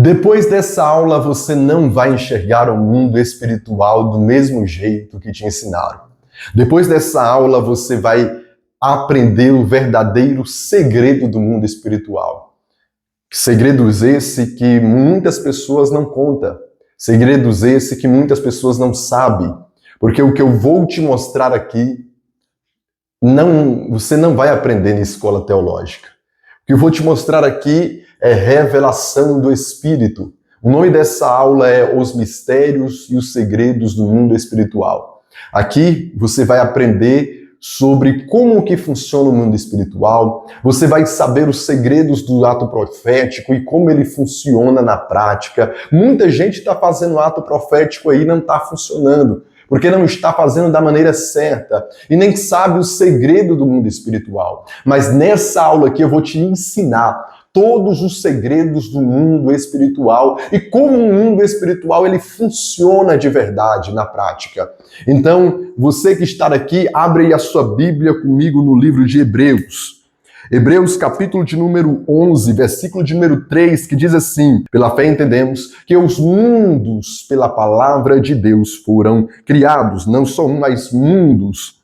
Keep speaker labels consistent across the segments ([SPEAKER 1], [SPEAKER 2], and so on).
[SPEAKER 1] Depois dessa aula, você não vai enxergar o mundo espiritual do mesmo jeito que te ensinaram. Depois dessa aula, você vai aprender o verdadeiro segredo do mundo espiritual. Segredos esse que muitas pessoas não contam. Segredos esse que muitas pessoas não sabem. Porque o que eu vou te mostrar aqui, você não vai aprender na escola teológica. O que eu vou te mostrar aqui é revelação do Espírito. O nome dessa aula é Os Mistérios e os Segredos do Mundo Espiritual. Aqui você vai aprender sobre como que funciona o mundo espiritual, você vai saber os segredos do ato profético e como ele funciona na prática. Muita gente está fazendo ato profético aí e não está funcionando, porque não está fazendo da maneira certa e nem sabe o segredo do mundo espiritual. Mas nessa aula aqui eu vou te ensinar todos os segredos do mundo espiritual e como o mundo espiritual ele funciona de verdade na prática. Então, você que está aqui, abre aí a sua Bíblia comigo no livro de Hebreus. Hebreus capítulo de número 11, versículo de número 3, que diz assim: pela fé entendemos que os mundos pela palavra de Deus foram criados, não só um, mas mundos,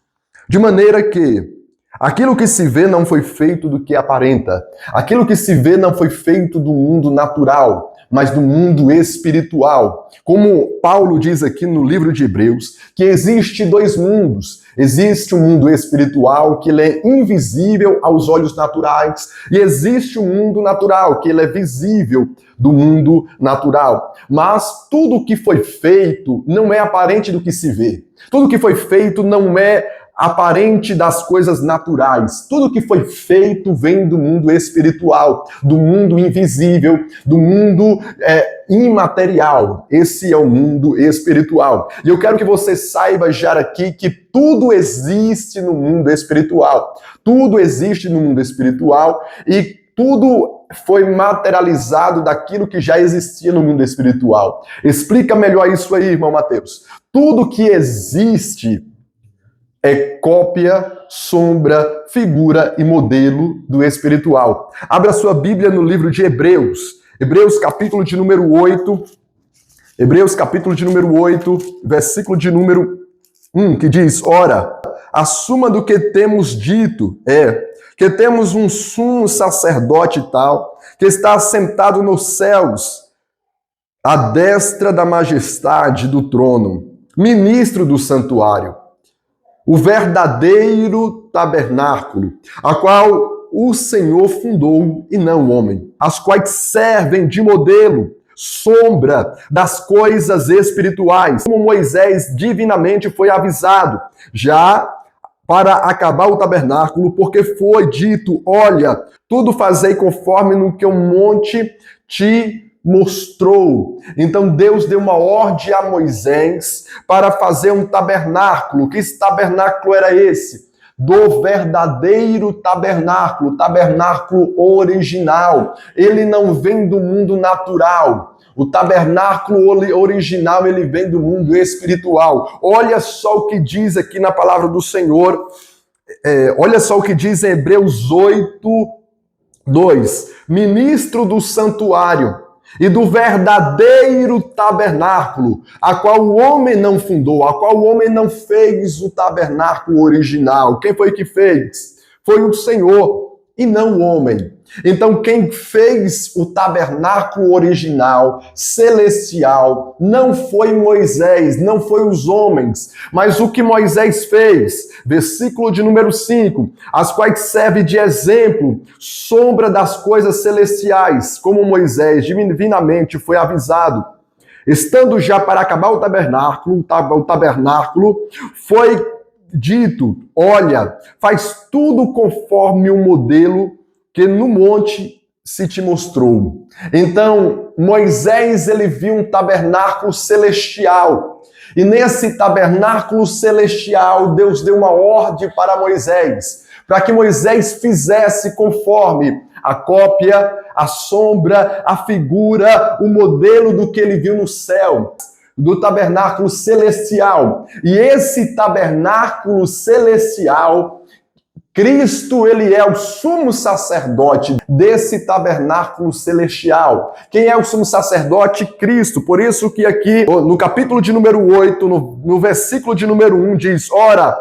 [SPEAKER 1] de maneira que aquilo que se vê não foi feito do que aparenta. Aquilo que se vê não foi feito do mundo natural, mas do mundo espiritual. Como Paulo diz aqui no livro de Hebreus, que existe dois mundos. Existe o mundo espiritual, que ele é invisível aos olhos naturais, e existe o mundo natural, que ele é visível do mundo natural. Mas tudo que foi feito não é aparente do que se vê. Tudo que foi feito não é aparente das coisas naturais. Tudo que foi feito vem do mundo espiritual, do mundo invisível, do mundo imaterial. Esse é o mundo espiritual. E eu quero que você saiba já aqui que tudo existe no mundo espiritual. Tudo existe no mundo espiritual e tudo foi materializado daquilo que já existia no mundo espiritual. Explica melhor isso aí, irmão Mateus. Tudo que existe é cópia, sombra, figura e modelo do espiritual. Abra sua Bíblia no livro de Hebreus. Hebreus capítulo de número 8. Hebreus capítulo de número 8, versículo de número 1, que diz: ora, a suma do que temos dito é que temos um sumo sacerdote tal, que está assentado nos céus, à destra da majestade do trono, ministro do santuário, o verdadeiro tabernáculo, a qual o Senhor fundou e não o homem, as quais servem de modelo, sombra das coisas espirituais, como Moisés divinamente foi avisado, já para acabar o tabernáculo, porque foi dito: olha, tudo fazei conforme no que o monte te mostrou. Então Deus deu uma ordem a Moisés para fazer um tabernáculo. Que esse tabernáculo era esse? Do verdadeiro tabernáculo, tabernáculo original. Ele não vem do mundo natural. O tabernáculo original, ele vem do mundo espiritual. Olha só o que diz aqui na palavra do Senhor. Olha só o que diz em Hebreus 8, 2. Ministro do santuário e do verdadeiro tabernáculo, a qual o homem não fundou, a qual o homem não fez o tabernáculo original. Quem foi que fez? Foi o Senhor e não o homem. Então quem fez o tabernáculo original, celestial, não foi Moisés, não foi os homens, mas o que Moisés fez, versículo de número 5, as quais serve de exemplo, sombra das coisas celestiais, como Moisés divinamente foi avisado. Estando já para acabar o tabernáculo foi dito: olha, faz tudo conforme o modelo que no monte se te mostrou. Então, Moisés, ele viu um tabernáculo celestial. E nesse tabernáculo celestial, Deus deu uma ordem para Moisés, para que Moisés fizesse conforme a cópia, a sombra, a figura, o modelo do que ele viu no céu, do tabernáculo celestial. E esse tabernáculo celestial Cristo, ele é o sumo sacerdote desse tabernáculo celestial. Quem é o sumo sacerdote? Cristo. Por isso que aqui, no capítulo de número 8, no versículo de número 1, diz: ora,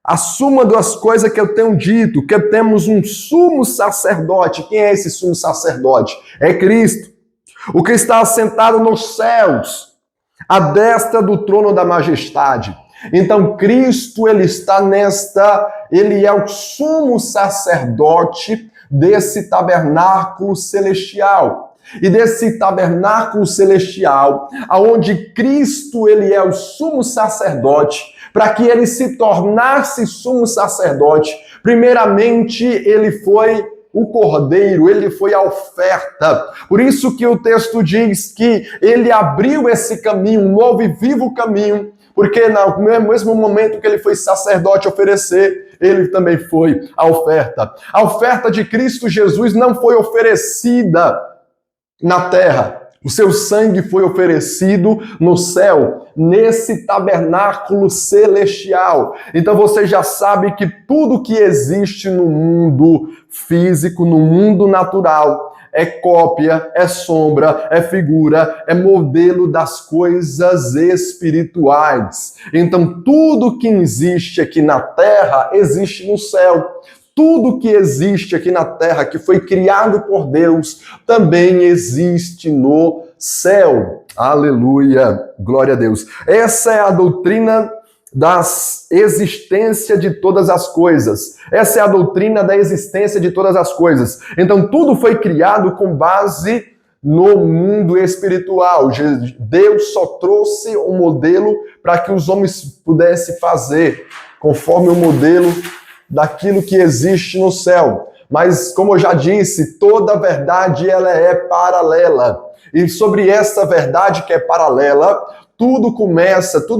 [SPEAKER 1] a suma das coisas que eu tenho dito, que temos um sumo sacerdote. Quem é esse sumo sacerdote? É Cristo. O que está assentado nos céus, à destra do trono da majestade. Então, Cristo, ele é o sumo sacerdote desse tabernáculo celestial. E desse tabernáculo celestial, aonde Cristo, ele é o sumo sacerdote, para que ele se tornasse sumo sacerdote, primeiramente, ele foi o cordeiro, ele foi a oferta. Por isso que o texto diz que ele abriu esse caminho, um novo e vivo caminho, porque no mesmo momento que ele foi sacerdote oferecer, ele também foi a oferta. A oferta de Cristo Jesus não foi oferecida na terra. O seu sangue foi oferecido no céu, nesse tabernáculo celestial. Então você já sabe que tudo que existe no mundo físico, no mundo natural, é cópia, é sombra, é figura, é modelo das coisas espirituais. Então tudo que existe aqui na terra existe no céu. Tudo que existe aqui na terra, que foi criado por Deus, também existe no céu. Aleluia! Glória a Deus. Essa é a doutrina da existência de todas as coisas. Essa é a doutrina da existência de todas as coisas. Então, tudo foi criado com base no mundo espiritual. Deus só trouxe um modelo para que os homens pudessem fazer conforme o modelo daquilo que existe no céu. Mas, como eu já disse, toda verdade ela é paralela. E sobre essa verdade que é paralela, tudo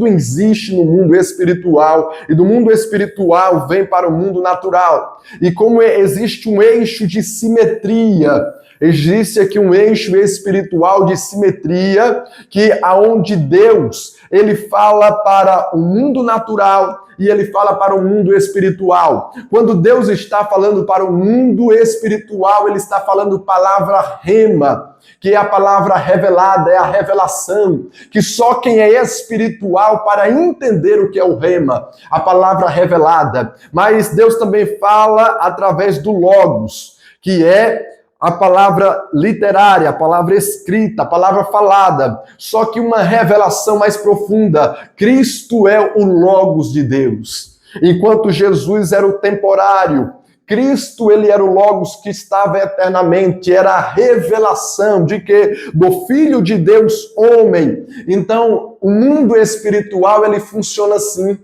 [SPEAKER 1] existe no mundo espiritual, e do mundo espiritual vem para o mundo natural. E como existe um eixo de simetria, existe aqui um eixo espiritual de simetria, que aonde Deus, ele fala para o mundo natural e ele fala para o mundo espiritual. Quando Deus está falando para o mundo espiritual, ele está falando palavra rema, que é a palavra revelada, é a revelação, que só quem é espiritual para entender o que é o rema, a palavra revelada. Mas Deus também fala através do Logos, que é a palavra literária, a palavra escrita, a palavra falada, só que uma revelação mais profunda. Cristo é o Logos de Deus. Enquanto Jesus era o temporário, Cristo, ele era o Logos que estava eternamente, era a revelação de que? Do Filho de Deus, homem. Então, o mundo espiritual, ele funciona assim.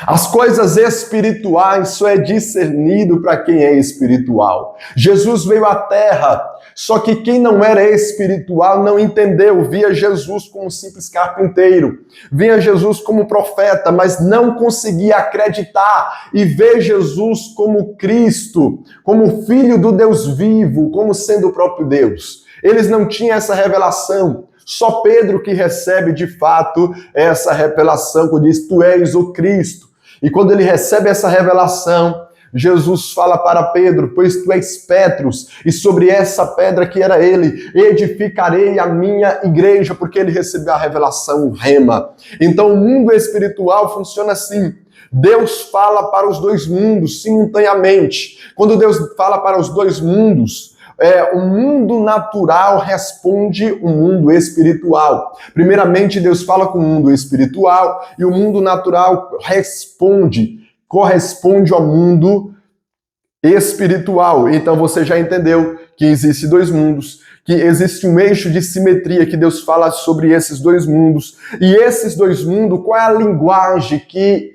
[SPEAKER 1] As coisas espirituais só é discernido para quem é espiritual. Jesus veio à Terra, só que quem não era espiritual não entendeu, via Jesus como simples carpinteiro, via Jesus como profeta, mas não conseguia acreditar e ver Jesus como Cristo, como Filho do Deus vivo, como sendo o próprio Deus. Eles não tinham essa revelação. Só Pedro que recebe de fato essa revelação, quando diz: tu és o Cristo. E quando ele recebe essa revelação, Jesus fala para Pedro: pois tu és Petros, e sobre essa pedra que era ele, edificarei a minha igreja, porque ele recebeu a revelação rema. Então o mundo espiritual funciona assim. Deus fala para os dois mundos simultaneamente. Quando Deus fala para os dois mundos, o mundo natural responde o mundo espiritual. Primeiramente, Deus fala com o mundo espiritual e o mundo natural corresponde ao mundo espiritual. Então você já entendeu que existe dois mundos, que existe um eixo de simetria, que Deus fala sobre esses dois mundos. E esses dois mundos, qual é a linguagem que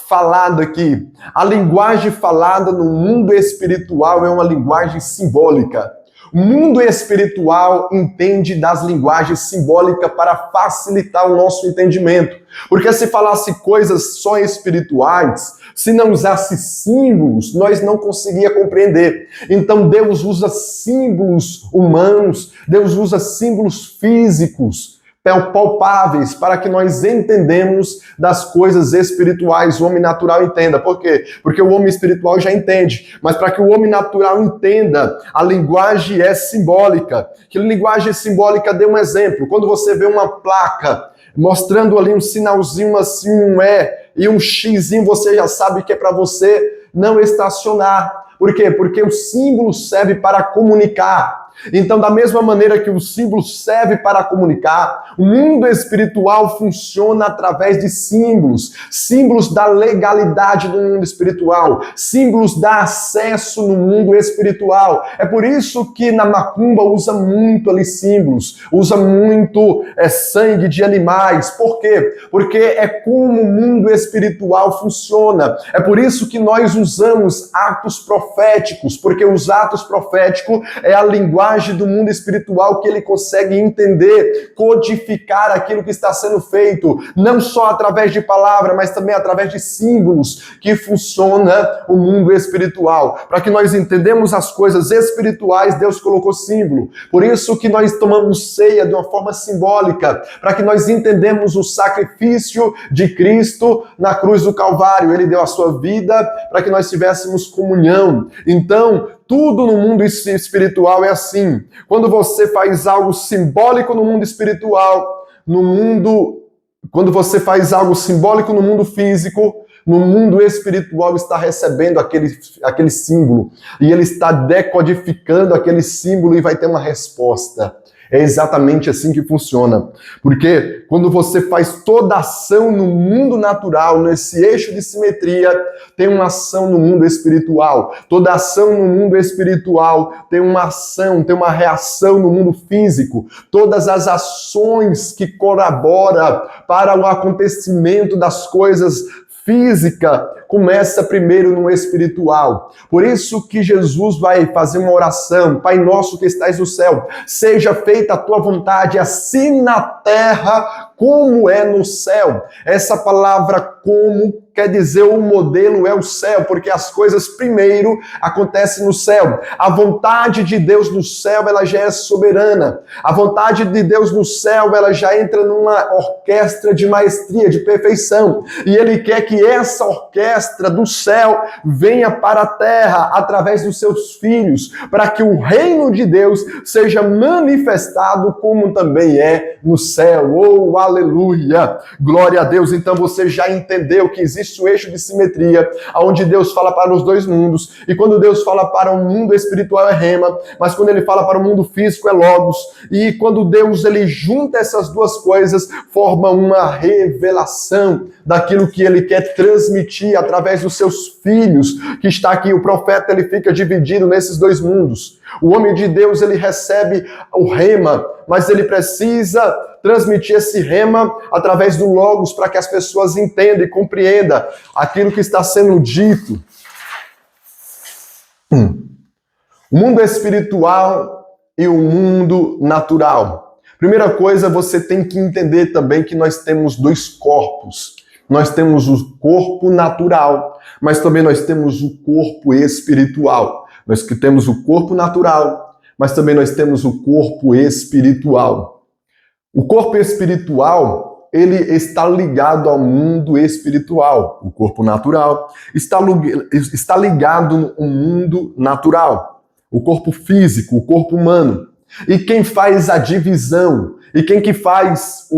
[SPEAKER 1] falada aqui? A linguagem falada no mundo espiritual é uma linguagem simbólica. O mundo espiritual entende das linguagens simbólicas para facilitar o nosso entendimento. Porque se falasse coisas só espirituais, se não usasse símbolos, nós não conseguíamos compreender. Então Deus usa símbolos humanos, Deus usa símbolos físicos palpáveis para que nós entendemos das coisas espirituais, o homem natural entenda. Por quê? Porque o homem espiritual já entende, mas para que o homem natural entenda, a linguagem é simbólica. Que linguagem simbólica? Dê um exemplo. Quando você vê uma placa mostrando ali um sinalzinho assim, um E e um Xzinho, você já sabe que é para você não estacionar. Por quê? Porque o símbolo serve para comunicar. Então, da mesma maneira que o símbolo serve para comunicar, o mundo espiritual funciona através de símbolos. Símbolos da legalidade do mundo espiritual. Símbolos da acesso no mundo espiritual. É por isso que na macumba usa muito ali símbolos. Usa muito sangue de animais. Por quê? Porque é como o mundo espiritual funciona. É por isso que nós usamos atos proféticos. Porque os atos proféticos é a linguagem do mundo espiritual que ele consegue entender, codificar aquilo que está sendo feito, não só através de palavra, mas também através de símbolos que funciona o mundo espiritual. Para que nós entendamos as coisas espirituais, Deus colocou símbolo. Por isso que nós tomamos ceia de uma forma simbólica, para que nós entendamos o sacrifício de Cristo na cruz do Calvário. Ele deu a sua vida para que nós tivéssemos comunhão. Então, tudo no mundo espiritual é assim. Quando você faz algo simbólico no mundo espiritual, quando você faz algo simbólico no mundo físico, no mundo espiritual está recebendo aquele símbolo. E ele está decodificando aquele símbolo e vai ter uma resposta. É exatamente assim que funciona. Porque quando você faz toda ação no mundo natural, nesse eixo de simetria, tem uma ação no mundo espiritual. Toda ação no mundo espiritual tem uma ação, tem uma reação no mundo físico. Todas as ações que colaboram para o acontecimento das coisas física começa primeiro no espiritual. Por isso que Jesus vai fazer uma oração: Pai nosso que estais no céu, seja feita a tua vontade, assim na terra como é no céu. Essa palavra como quer dizer o modelo é o céu, porque as coisas primeiro acontecem no céu. A vontade de Deus no céu, ela já é soberana. A vontade de Deus no céu, ela já entra numa orquestra de maestria, de perfeição. E Ele quer que essa orquestra do céu venha para a terra através dos seus filhos, para que o reino de Deus seja manifestado como também é no céu. Oh, aleluia! Glória a Deus! Então você já entendeu que existe o eixo de simetria, onde Deus fala para os dois mundos, e quando Deus fala para o mundo espiritual é rema, mas quando ele fala para o mundo físico é logos, e quando Deus ele junta essas duas coisas, forma uma revelação daquilo que ele quer transmitir através dos seus filhos, que está aqui. O profeta ele fica dividido nesses dois mundos. O homem de Deus ele recebe o rema, mas ele precisa transmitir esse rema através do logos para que as pessoas entendam e compreendam aquilo que está sendo dito. O mundo espiritual e o mundo natural. Primeira coisa, você tem que entender também que nós temos dois corpos. Nós temos o corpo natural, mas também nós temos o corpo espiritual. Nós que temos o corpo natural, mas também nós temos o corpo espiritual. O corpo espiritual, ele está ligado ao mundo espiritual. O corpo natural está ligado ao mundo natural. O corpo físico, o corpo humano. E quem faz a divisão, e quem que faz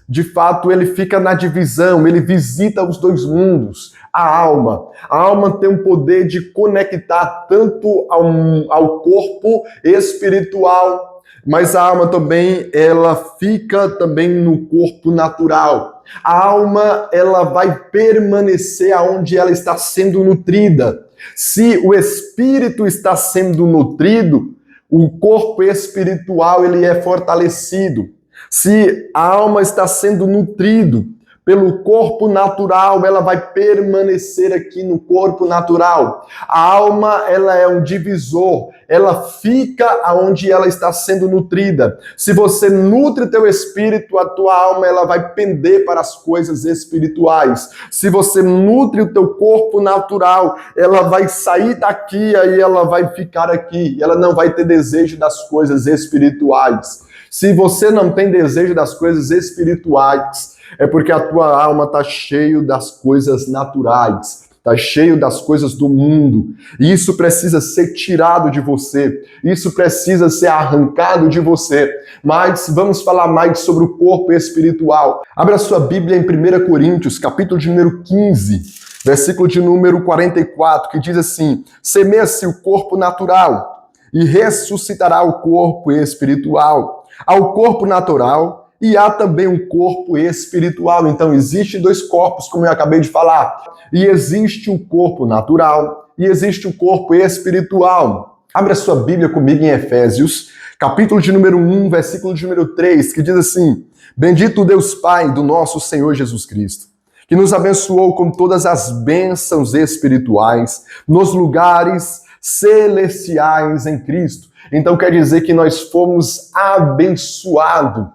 [SPEAKER 1] de fato, ele fica na divisão, ele visita os dois mundos. A alma. A alma tem o poder de conectar tanto ao corpo espiritual, mas a alma também, ela fica também no corpo natural. A alma, ela vai permanecer aonde ela está sendo nutrida. Se o espírito está sendo nutrido, o corpo espiritual, ele é fortalecido. Se a alma está sendo nutrido pelo corpo natural, ela vai permanecer aqui no corpo natural. A alma, ela é um divisor, ela fica aonde ela está sendo nutrida. Se você nutre teu espírito, a tua alma, ela vai pender para as coisas espirituais. Se você nutre o teu corpo natural, ela vai sair daqui, aí ela vai ficar aqui. Ela não vai ter desejo das coisas espirituais. Se você não tem desejo das coisas espirituais, é porque a tua alma está cheio das coisas naturais, está cheio das coisas do mundo. E isso precisa ser tirado de você, isso precisa ser arrancado de você. Mas vamos falar mais sobre o corpo espiritual. Abra sua Bíblia em 1 Coríntios, capítulo de número 15, versículo de número 44, que diz assim: semeia-se o corpo natural e ressuscitará o corpo espiritual. Ao corpo natural e há também um corpo espiritual. Então, existem dois corpos, como eu acabei de falar. E existe o corpo natural e existe o corpo espiritual. Abra sua Bíblia comigo em Efésios, capítulo de número 1, versículo de número 3, que diz assim: bendito Deus Pai do nosso Senhor Jesus Cristo, que nos abençoou com todas as bênçãos espirituais nos lugares celestiais em Cristo. Então quer dizer que nós fomos abençoados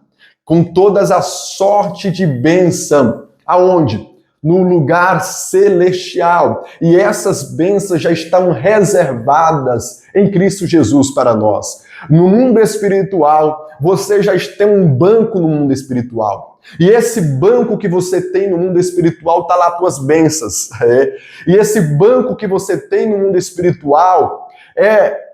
[SPEAKER 1] com todas a sorte de bênção. Aonde? No lugar celestial. E essas bênçãos já estão reservadas em Cristo Jesus para nós. No mundo espiritual, você já tem um banco no mundo espiritual. E esse banco que você tem no mundo espiritual está lá as tuas bênçãos. E esse banco que você tem no mundo espiritual é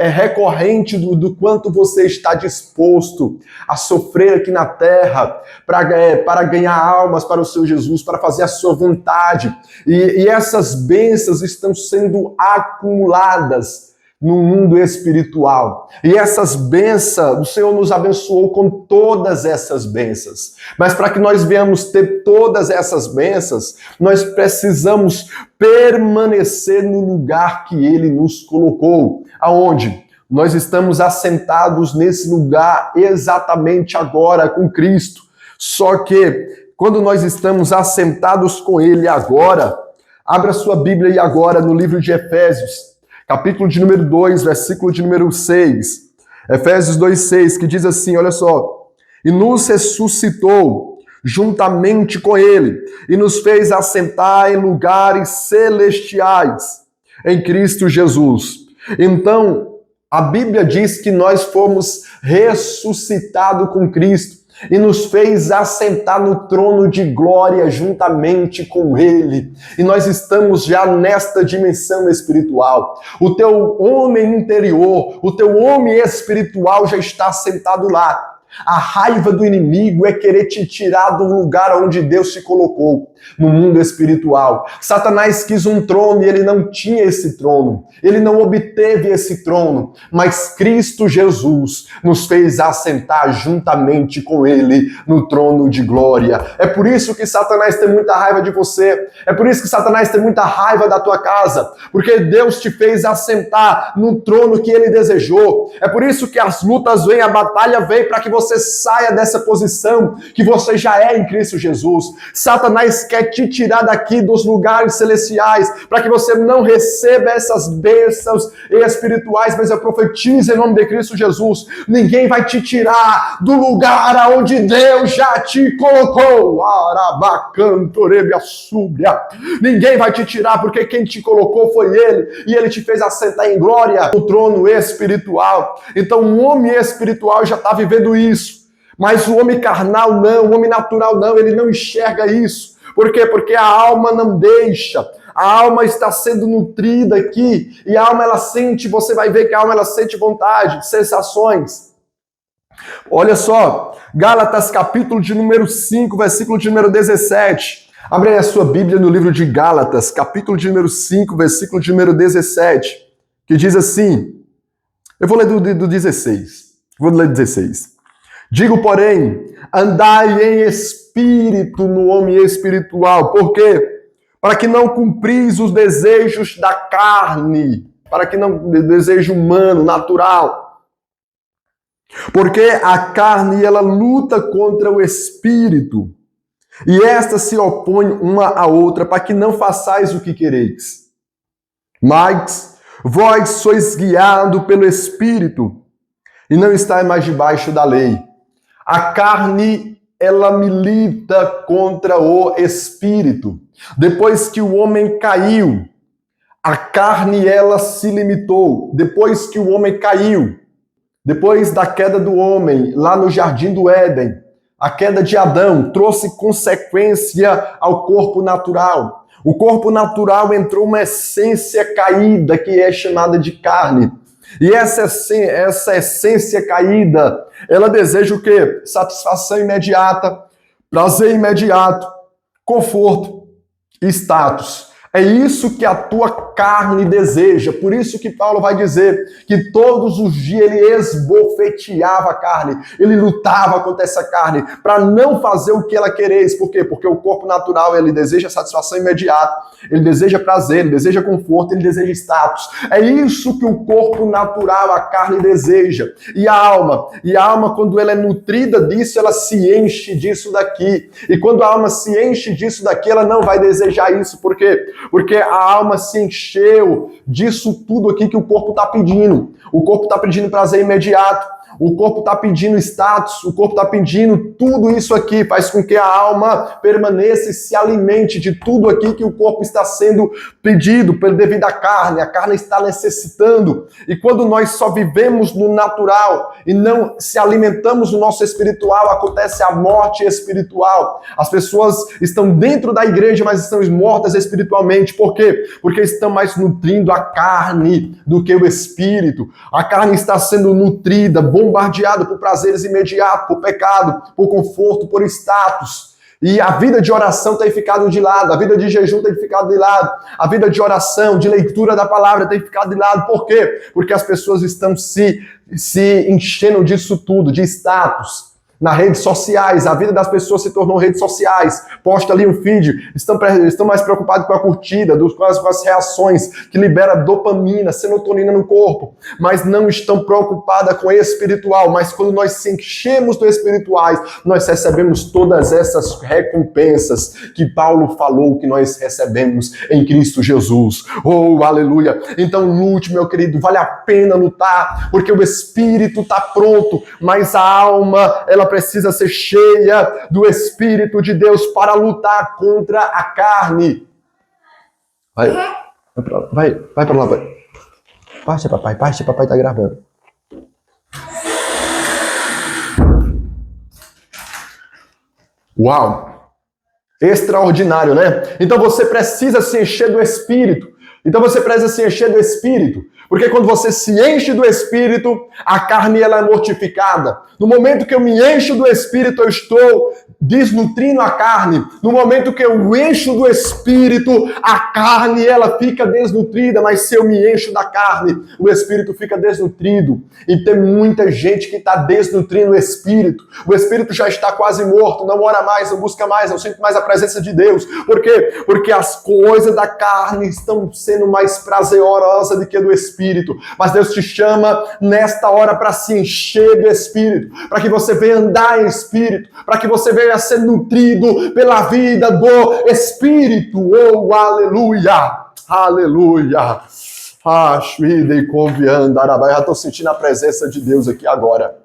[SPEAKER 1] recorrente do quanto você está disposto a sofrer aqui na terra para ganhar almas para o seu Jesus, para fazer a sua vontade. E essas bênçãos estão sendo acumuladas no mundo espiritual. E essas bênçãos, o Senhor nos abençoou com todas essas bênçãos. Mas para que nós venhamos ter todas essas bênçãos, nós precisamos permanecer no lugar que Ele nos colocou. Aonde? Nós estamos assentados nesse lugar exatamente agora com Cristo. Só que, quando nós estamos assentados com Ele agora, abra sua Bíblia aí agora no livro de Efésios, capítulo de número 2, versículo de número 6. Efésios 2, 6, que diz assim, olha só: e nos ressuscitou juntamente com Ele, e nos fez assentar em lugares celestiais, em Cristo Jesus. Então, a Bíblia diz que nós fomos ressuscitados com Cristo, e nos fez assentar no trono de glória juntamente com Ele. E nós estamos já nesta dimensão espiritual. O teu homem interior, o teu homem espiritual já está assentado lá. A raiva do inimigo é querer te tirar do lugar onde Deus te colocou, no mundo espiritual. Satanás quis um trono e ele não tinha esse trono. Ele não obteve esse trono. Mas Cristo Jesus nos fez assentar juntamente com Ele no trono de glória. É por isso que Satanás tem muita raiva de você. É por isso que Satanás tem muita raiva da tua casa. Porque Deus te fez assentar no trono que Ele desejou. É por isso que as lutas vêm, a batalha vem, para que você saia dessa posição que você já é em Cristo Jesus. Satanás quer te tirar daqui dos lugares celestiais, para que você não receba essas bênçãos espirituais, mas eu profetizo em nome de Cristo Jesus, ninguém vai te tirar do lugar aonde Deus já te colocou. Ninguém vai te tirar, porque quem te colocou foi Ele, e Ele te fez assentar em glória no trono espiritual. Então o homem espiritual já está vivendo isso, mas o homem carnal não, o homem natural não, ele não enxerga isso. Por quê? Porque a alma não deixa. A alma está sendo nutrida aqui, e a alma ela sente, você vai ver que a alma ela sente vontade, sensações. Olha só, Gálatas capítulo de número 5, versículo de número 17. Abre aí a sua Bíblia no livro de Gálatas, capítulo de número 5, versículo de número 17, que diz assim, eu vou ler do 16, vou ler 16. Digo, porém, andai em espírito no homem espiritual. Por quê? Para que não cumpris os desejos da carne, para que não desejo humano, natural. Porque a carne, ela luta contra o espírito, e esta se opõe uma à outra, para que não façais o que quereis. Mas vós sois guiados pelo espírito, e não estáis mais debaixo da lei. A carne, ela milita contra o espírito. Depois que o homem caiu, a carne, ela se limitou. Depois que o homem caiu, Depois da queda do homem, lá no Jardim do Éden, a queda de Adão trouxe consequência ao corpo natural. O corpo natural entrou uma essência caída que é chamada de carne. E essa essência caída, ela deseja o quê? Satisfação imediata, prazer imediato, conforto e status. É isso que a tua carne deseja. Por isso que Paulo vai dizer que todos os dias ele esbofeteava a carne. Ele lutava contra essa carne para não fazer o que ela queres. Por quê? Porque o corpo natural ele deseja satisfação imediata. Ele deseja prazer, ele deseja conforto, ele deseja status. É isso que o corpo natural, a carne deseja. E a alma quando ela é nutrida disso, ela se enche disso daqui. E quando a alma se enche disso daqui, ela não vai desejar isso. Por quê? Porque a alma se encheu disso tudo aqui que o corpo está pedindo. O corpo está pedindo prazer imediato. O corpo está pedindo status, o corpo está pedindo tudo isso aqui, faz com que a alma permaneça e se alimente de tudo aqui que o corpo está sendo pedido devido à carne. A carne está necessitando. E quando nós só vivemos no natural e não se alimentamos no nosso espiritual, acontece a morte espiritual. As pessoas estão dentro da igreja, mas estão mortas espiritualmente. Por quê? Porque estão mais nutrindo a carne do que o espírito. A carne está sendo nutrida, bombardeado por prazeres imediatos, por pecado, por conforto, por status. E a vida de oração tem ficado de lado, a vida de jejum tem ficado de lado, a vida de oração, de leitura da palavra tem ficado de lado. Por quê? Porque as pessoas estão se enchendo disso tudo, de status. Nas redes sociais, a vida das pessoas se tornou redes sociais. Posta ali um feed, estão mais preocupados com a curtida, com as reações que libera dopamina, serotonina no corpo, mas não estão preocupadas com o espiritual. Mas quando nós se enchemos do espirituais, nós recebemos todas essas recompensas que Paulo falou que nós recebemos em Cristo Jesus. Oh, aleluia! Então lute, meu querido, vale a pena lutar, porque o espírito está pronto, mas a alma, ela precisa ser cheia do Espírito de Deus para lutar contra a carne. Vai para lá, vai. Parte, papai, tá gravando. Uau! Extraordinário, né? Então você precisa se encher do Espírito. Porque quando você se enche do Espírito, a carne ela é mortificada. No momento que eu me encho do Espírito, eu estou desnutrindo a carne. No momento que eu encho do Espírito, a carne ela fica desnutrida. Mas se eu me encho da carne, o Espírito fica desnutrido. E tem muita gente que está desnutrindo o Espírito. O Espírito já está quase morto, não ora mais, não busca mais, não sente mais a presença de Deus. Por quê? Porque as coisas da carne estão sendo mais prazerosas do que a do Espírito. Mas Deus te chama nesta hora para se encher do Espírito, para que você venha andar em Espírito, para que você venha ser nutrido pela vida do Espírito. Oh, aleluia! Aleluia! Já estou sentindo a presença de Deus aqui agora.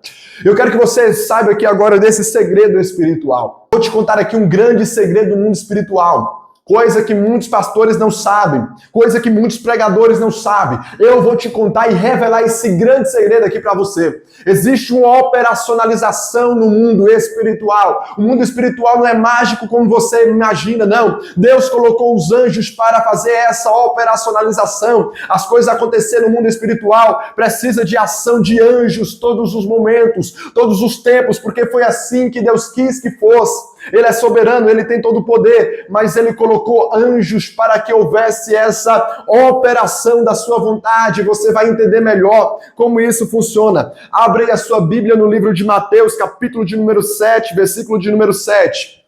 [SPEAKER 1] Eu quero que você saiba aqui agora desse segredo espiritual. Vou te contar aqui um grande segredo do mundo espiritual. Coisa que muitos pastores não sabem, coisa que muitos pregadores não sabem. Eu vou te contar e revelar esse grande segredo aqui para você. Existe uma operacionalização no mundo espiritual. O mundo espiritual não é mágico como você imagina, não. Deus colocou os anjos para fazer essa operacionalização. As coisas acontecerem no mundo espiritual precisa de ação de anjos todos os momentos, todos os tempos, porque foi assim que Deus quis que fosse. Ele é soberano, ele tem todo o poder, mas ele colocou anjos para que houvesse essa operação da sua vontade. Você vai entender melhor como isso funciona. Abre aí a sua Bíblia no livro de Mateus, capítulo de número 7, versículo de número 7.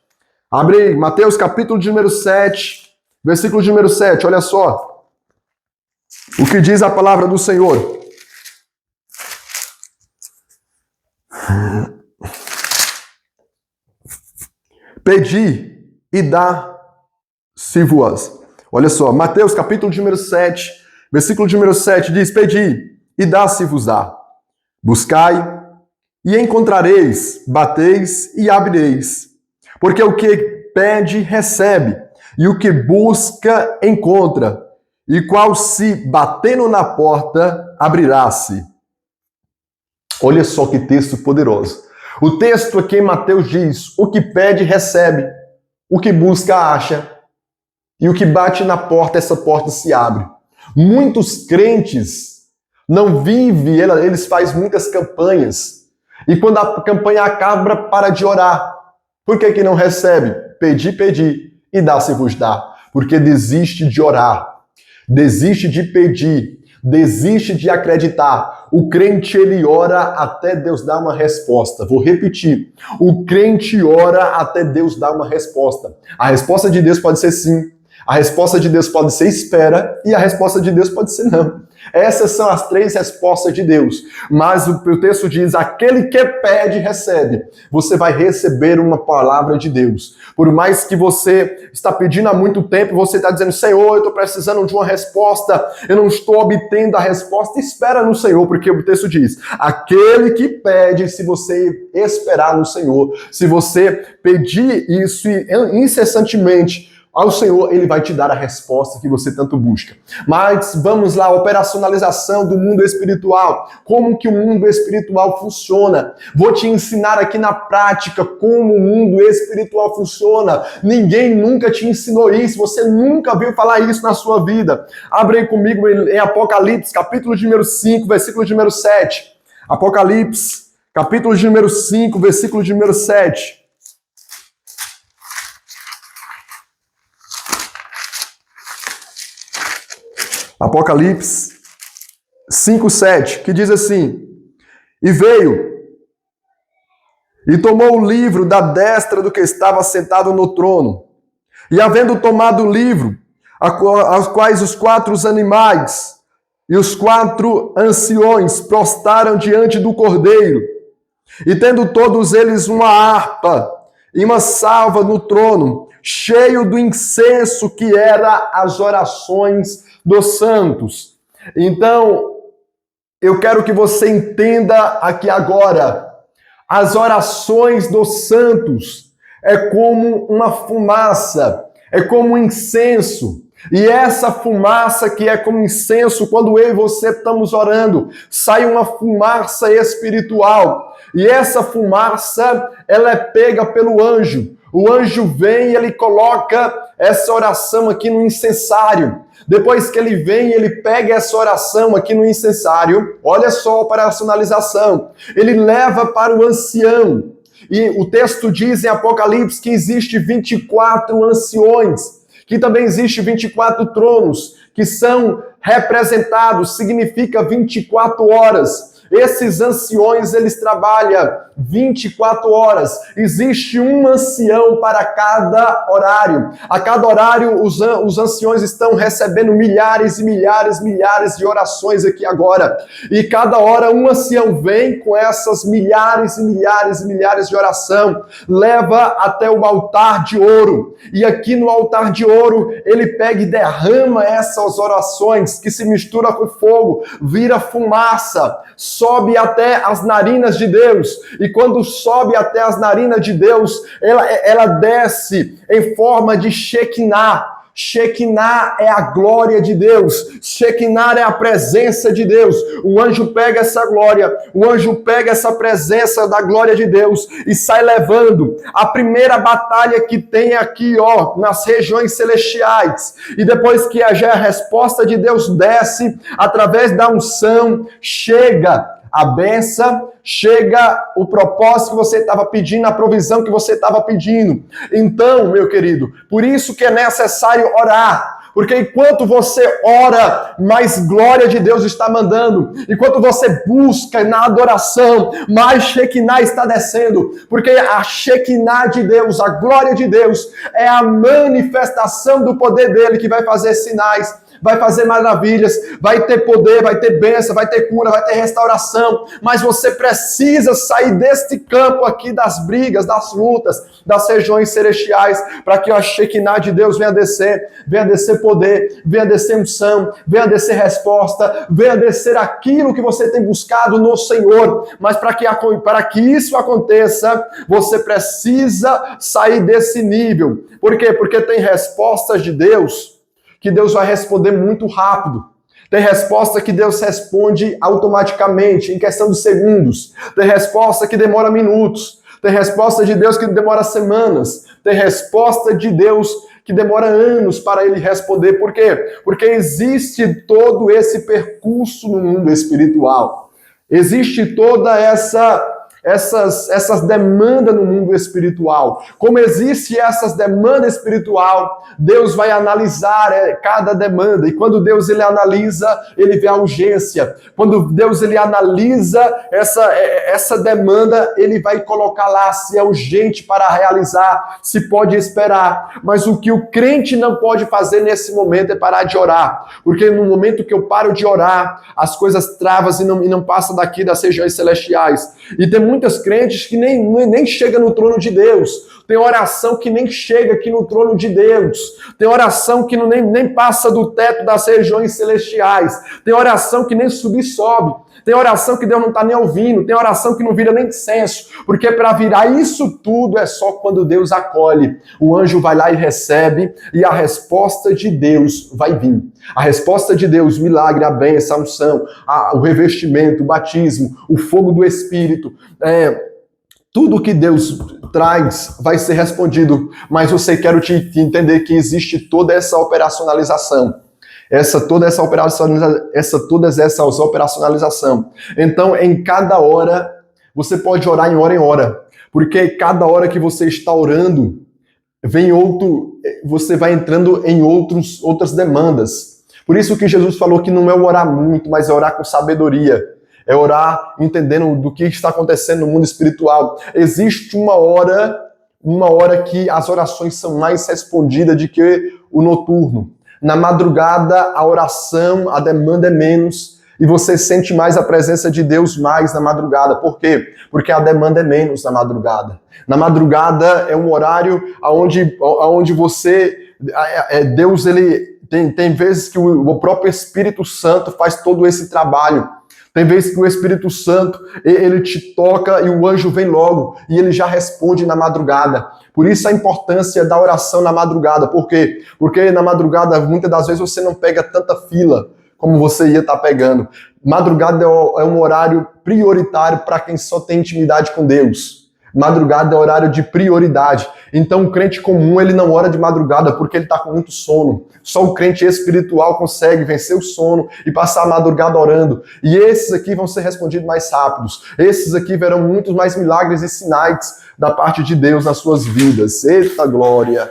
[SPEAKER 1] Abre aí, Mateus, capítulo de número 7, versículo de número 7. Olha só o que diz a palavra do Senhor. Pedi e dá-se-vos. Olha só, Mateus capítulo de número 7, versículo de número 7 diz: Pedi e dá-se-vos-á. Buscai e encontrareis, bateis e abrireis. Porque o que pede, recebe, e o que busca, encontra. E qual se batendo na porta, abrirá-se. Olha só que texto poderoso. O texto aqui em Mateus diz: o que pede, recebe. O que busca, acha. E o que bate na porta, essa porta se abre. Muitos crentes não vivem, eles fazem muitas campanhas. E quando a campanha acaba, para de orar. Por que não recebe? Pedi, e dá-se-vos dá. Porque desiste de orar, desiste de pedir, desiste de acreditar. O crente, ele ora até Deus dar uma resposta. Vou repetir. O crente ora até Deus dar uma resposta. A resposta de Deus pode ser sim. A resposta de Deus pode ser espera e a resposta de Deus pode ser não. Essas são as 3 respostas de Deus. Mas o texto diz: aquele que pede, recebe. Você vai receber uma palavra de Deus. Por mais que você está pedindo há muito tempo, você está dizendo: Senhor, eu estou precisando de uma resposta, eu não estou obtendo a resposta. Espera no Senhor, porque o texto diz: aquele que pede, se você esperar no Senhor, se você pedir isso incessantemente ao Senhor, ele vai te dar a resposta que você tanto busca. Mas vamos lá, operacionalização do mundo espiritual. Como que o mundo espiritual funciona? Vou te ensinar aqui na prática como o mundo espiritual funciona. Ninguém nunca te ensinou isso, você nunca viu falar isso na sua vida. Abre aí comigo em Apocalipse, capítulo de número 5, versículo de número 7. Apocalipse, capítulo de número 5, versículo de número 7. Apocalipse 5:7, que diz assim: e veio, e tomou o livro da destra do que estava sentado no trono, e havendo tomado o livro, aos quais os 4 animais e os 4 anciões prostraram diante do Cordeiro, e tendo todos eles uma harpa e uma salva no trono, cheio do incenso que era as orações dos santos. Então, eu quero que você entenda aqui agora, as orações dos santos é como uma fumaça, é como um incenso. E essa fumaça que é como incenso, quando eu e você estamos orando, sai uma fumaça espiritual. E essa fumaça, ela é pega pelo anjo. O anjo vem e ele coloca essa oração aqui no incensário. Depois que ele vem, ele pega essa oração aqui no incensário. Olha só a operacionalização. Ele leva para o ancião. E o texto diz em Apocalipse que existe 24 anciões, que também existe 24 tronos, que são representados, significa 24 horas. Esses anciões, eles trabalham 24 horas. Existe um ancião para cada horário. A cada horário, os anciões estão recebendo milhares e milhares de orações aqui agora. E cada hora, um ancião vem com essas milhares e milhares de oração, leva até o altar de ouro. E aqui no altar de ouro, ele pega e derrama essas orações, que se mistura com fogo, vira fumaça, sobe até as narinas de Deus, e quando sobe até as narinas de Deus, ela desce em forma de Shekinah. Shekinah é a glória de Deus. Shekinah é a presença de Deus. O anjo pega essa glória, o anjo pega essa presença da glória de Deus e sai levando a primeira batalha que tem aqui, ó, nas regiões celestiais. E depois que a resposta de Deus desce, através da unção, chega a bênção, chega o propósito que você estava pedindo, a provisão que você estava pedindo. Então, meu querido, por isso que é necessário orar. Porque enquanto você ora, mais glória de Deus está mandando. Enquanto você busca na adoração, mais Shekinah está descendo. Porque a Shekinah de Deus, a glória de Deus, é a manifestação do poder dele que vai fazer sinais, vai fazer maravilhas, vai ter poder, vai ter bênção, vai ter cura, vai ter restauração. Mas você precisa sair deste campo aqui das brigas, das lutas, das regiões celestiais, para que a Shekinah de Deus venha descer poder, venha descer unção, venha descer resposta, venha descer aquilo que você tem buscado no Senhor. Mas para que isso aconteça, você precisa sair desse nível. Por quê? Porque tem respostas de Deus que Deus vai responder muito rápido. Tem resposta que Deus responde automaticamente, em questão de segundos. Tem resposta que demora minutos. Tem resposta de Deus que demora semanas. Tem resposta de Deus que demora anos para ele responder. Por quê? Porque existe todo esse percurso no mundo espiritual. Existe toda essas demandas no mundo espiritual. Como existe essas demandas espiritual, Deus vai analisar cada demanda. E quando Deus ele analisa, ele vê a urgência. Quando Deus ele analisa essa demanda, ele vai colocar lá se é urgente para realizar, se pode esperar. Mas o que o crente não pode fazer nesse momento é parar de orar. Porque no momento que eu paro de orar, as coisas travam e não passam daqui das regiões celestiais. E tem muitas crentes que nem chegam no trono de Deus. Tem oração que nem chega aqui no trono de Deus. Tem oração que nem passa do teto das regiões celestiais. Tem oração que nem sobe. Tem oração que Deus não está nem ouvindo. Tem oração que não vira nem incenso. Porque para virar isso tudo é só quando Deus acolhe. O anjo vai lá e recebe. E a resposta de Deus vai vir. A resposta de Deus, milagre, a bênção, a unção, o revestimento, o batismo, o fogo do Espírito. Tudo que Deus traz vai ser respondido. Mas você quero te entender que existe toda essa operacionalização. Todas essas operacionalização. Então, em cada hora, você pode orar em hora. Porque cada hora que você está orando, você vai entrando em outras demandas. Por isso que Jesus falou que não é orar muito, mas é orar com sabedoria. É orar entendendo do que está acontecendo no mundo espiritual. Existe uma hora que as orações são mais respondidas do que o noturno. Na madrugada, a oração, a demanda é menos e você sente mais a presença de Deus mais na madrugada. Por quê? Porque a demanda é menos na madrugada. Na madrugada é um horário onde você... Deus, ele tem vezes que o próprio Espírito Santo faz todo esse trabalho. Tem vezes que o Espírito Santo, ele te toca e o anjo vem logo e ele já responde na madrugada. Por isso a importância da oração na madrugada. Por quê? Porque na madrugada, muitas das vezes, você não pega tanta fila como você ia estar pegando. Madrugada é um horário prioritário para quem só tem intimidade com Deus. Madrugada é horário de prioridade. Então o crente comum, ele não ora de madrugada porque ele está com muito sono. Só o crente espiritual consegue vencer o sono e passar a madrugada orando. E esses aqui vão ser respondidos mais rápidos. Esses aqui verão muitos mais milagres e sinais da parte de Deus nas suas vidas. Eita glória!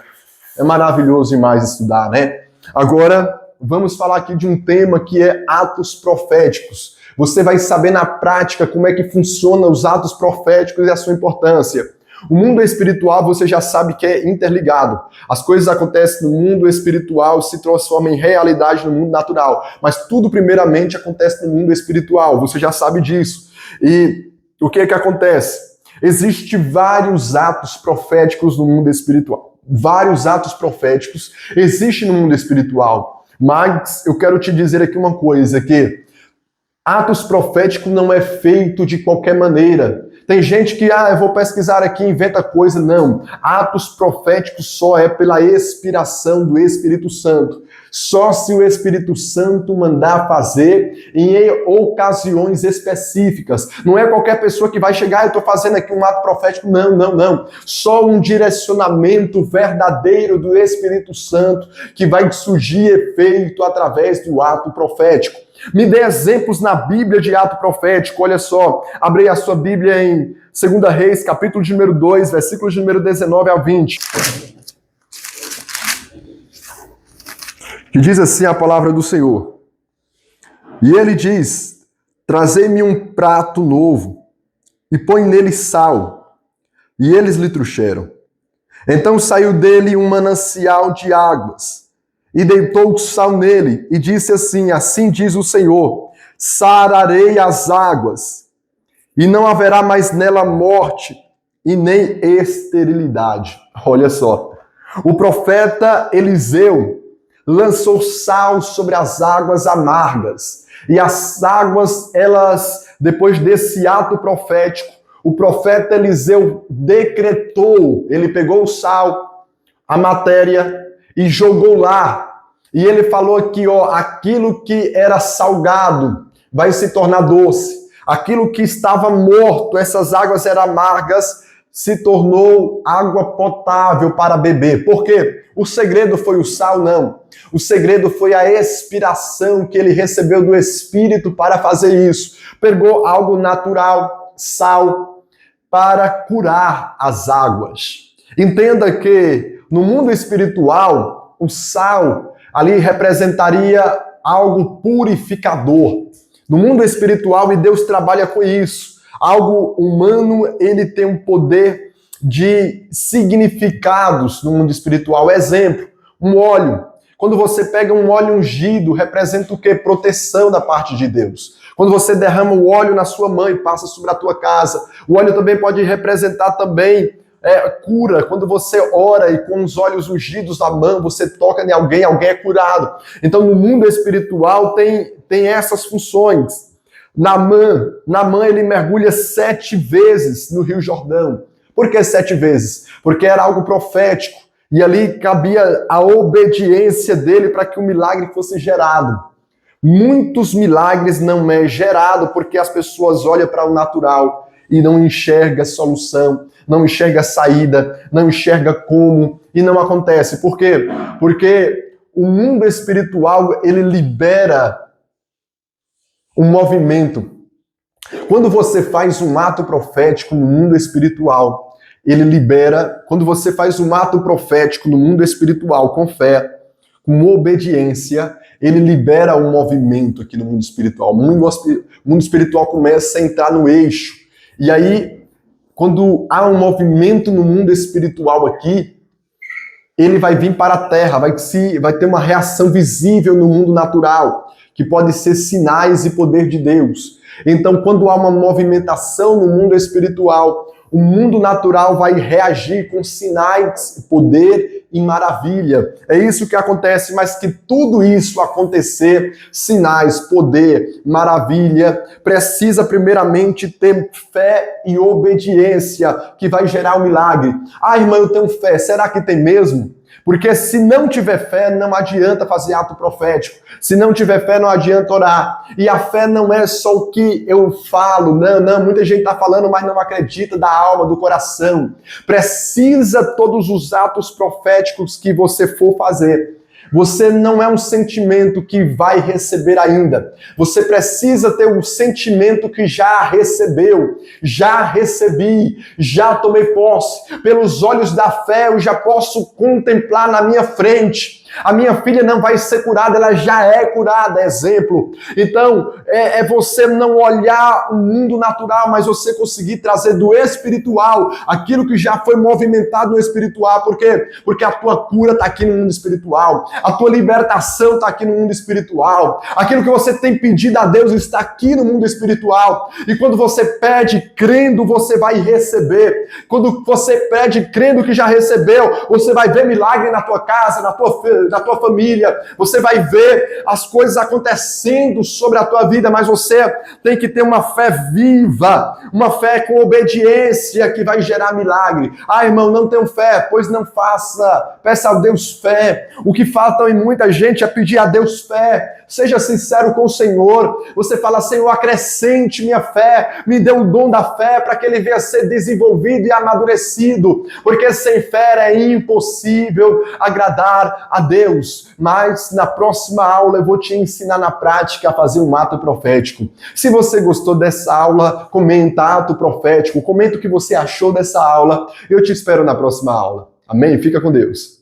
[SPEAKER 1] É maravilhoso demais estudar, né? Agora, vamos falar aqui de um tema que é atos proféticos. Você vai saber na prática como é que funcionam os atos proféticos e a sua importância. O mundo espiritual você já sabe que é interligado. As coisas acontecem no mundo espiritual, se transformam em realidade no mundo natural. Mas tudo primeiramente acontece no mundo espiritual. Você já sabe disso. E o que é que acontece? Existem vários atos proféticos no mundo espiritual. Vários atos proféticos existem no mundo espiritual. Mas eu quero te dizer aqui uma coisa, que atos proféticos não é feito de qualquer maneira. Tem gente que, eu vou pesquisar aqui, inventa coisa. Não. Atos proféticos só é pela inspiração do Espírito Santo. Só se o Espírito Santo mandar fazer em ocasiões específicas. Não é qualquer pessoa que vai chegar, eu estou fazendo aqui um ato profético. Não. Só um direcionamento verdadeiro do Espírito Santo que vai surgir efeito através do ato profético. Me dê exemplos na Bíblia de ato profético. Olha só, abre a sua Bíblia em 2 Reis, capítulo de número 2, versículos de número 19 a 20. Que diz assim a palavra do Senhor. E ele diz: trazei-me um prato novo e põe nele sal. E eles lhe trouxeram. Então saiu dele um manancial de águas. E deitou o sal nele, e disse assim: assim diz o Senhor, sararei as águas, e não haverá mais nela morte, e nem esterilidade. Olha só, o profeta Eliseu lançou sal sobre as águas amargas, e as águas, depois desse ato profético, o profeta Eliseu decretou, ele pegou o sal, a matéria, e jogou lá. E ele falou aqui, ó, aquilo que era salgado vai se tornar doce. Aquilo que estava morto, essas águas eram amargas, se tornou água potável para beber. Por quê? O segredo foi o sal? Não. O segredo foi a inspiração que ele recebeu do Espírito para fazer isso. Pegou algo natural, sal, para curar as águas. Entenda que no mundo espiritual, o sal ali representaria algo purificador. No mundo espiritual, e Deus trabalha com isso, algo humano, ele tem um poder de significados no mundo espiritual. Exemplo, um óleo. Quando você pega um óleo ungido, representa o quê? Proteção da parte de Deus. Quando você derrama o óleo na sua mão e passa sobre a tua casa, o óleo também pode representar também cura. Quando você ora e com os olhos ungidos na mão, você toca em alguém, alguém é curado. Então, no mundo espiritual tem essas funções. Naamã, ele mergulha 7 vezes no Rio Jordão. Por que 7 vezes? Porque era algo profético. E ali cabia a obediência dele para que o milagre fosse gerado. Muitos milagres não é gerado porque as pessoas olham para o natural e não enxergam solução, não enxergam saída, não enxergam como, e não acontece. Por quê? Porque o mundo espiritual, ele libera um movimento. Quando você faz um ato profético no mundo espiritual, ele libera, quando você faz um ato profético no mundo espiritual com fé, com obediência, ele libera um movimento aqui no mundo espiritual. O mundo espiritual começa a entrar no eixo. E aí, quando há um movimento no mundo espiritual aqui, ele vai vir para a terra, vai ter uma reação visível no mundo natural, que pode ser sinais e poder de Deus. Então, quando há uma movimentação no mundo espiritual, o mundo natural vai reagir com sinais, poder e maravilha. É isso que acontece, mas que tudo isso acontecer, sinais, poder, maravilha, precisa primeiramente ter fé e obediência, que vai gerar um milagre. Ah, irmã, eu tenho fé. Será que tem mesmo? Porque se não tiver fé, não adianta fazer ato profético. Se não tiver fé, não adianta orar. E a fé não é só o que eu falo. Não. Muita gente está falando, mas não acredita da alma, do coração. Precisa todos os atos proféticos que você for fazer. Você não é um sentimento que vai receber ainda. Você precisa ter um sentimento que já recebeu. Já recebi, já tomei posse. Pelos olhos da fé eu já posso contemplar na minha frente. A minha filha não vai ser curada, ela já é curada, exemplo. Então, é você não olhar o mundo natural, mas você conseguir trazer do espiritual aquilo que já foi movimentado no espiritual. Por quê? Porque a tua cura está aqui no mundo espiritual. A tua libertação está aqui no mundo espiritual. Aquilo que você tem pedido a Deus está aqui no mundo espiritual. E quando você pede crendo, você vai receber. Quando você pede crendo que já recebeu, você vai ver milagre na tua casa, na tua família. Você vai ver as coisas acontecendo sobre a tua vida, mas você tem que ter uma fé viva, uma fé com obediência que vai gerar milagre. Ah, irmão, não tenho fé, pois não faça. Peça a Deus fé. O que falta em muita gente é pedir a Deus fé. Seja sincero com o Senhor. Você fala, Senhor, acrescente minha fé, me dê o dom da fé para que ele venha a ser desenvolvido e amadurecido, porque sem fé é impossível agradar a Deus. Mas na próxima aula eu vou te ensinar na prática a fazer um ato profético. Se você gostou dessa aula, comenta ato profético, comenta o que você achou dessa aula. Eu te espero na próxima aula. Amém? Fica com Deus.